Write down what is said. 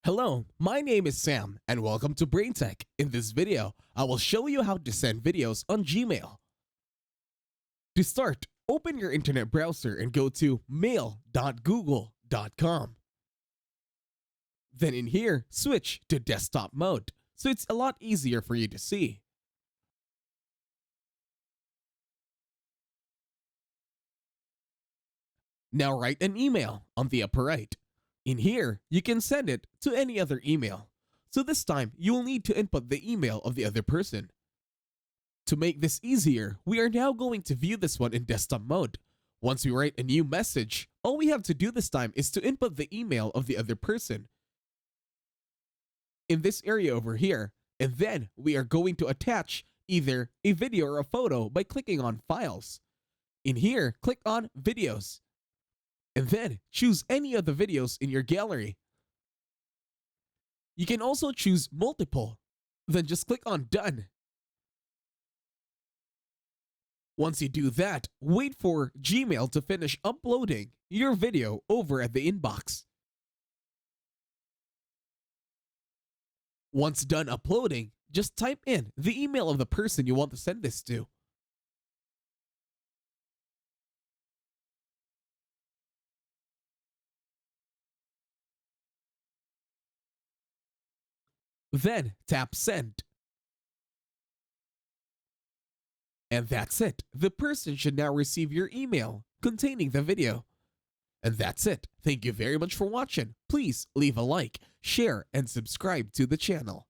Hello, my name is Sam and welcome to BrainTech. In this video, I will show you how to send videos on Gmail. To start, open your internet browser and go to mail.google.com. Then in here, switch to desktop mode, so it's a lot easier for you to see. Now write an email on the upper right. In here, you can send it to any other email. So this time, you will need to input the email of the other person. To make this easier, we are now going to view this one in desktop mode. Once we write a new message, all we have to do this time is to input the email of the other person in this area over here, and then we are going to attach either a video or a photo by clicking on Files. In here, click on Videos, and then choose any of the videos in your gallery. You can also choose multiple, then just click on Done. Once you do that, wait for Gmail to finish uploading your video over at the inbox. Once done uploading, just type in the email of the person you want to send this to. Then tap Send. And that's it. The person should now receive your email containing the video. And that's it. Thank you very much for watching. Please leave a like, share, and subscribe to the channel.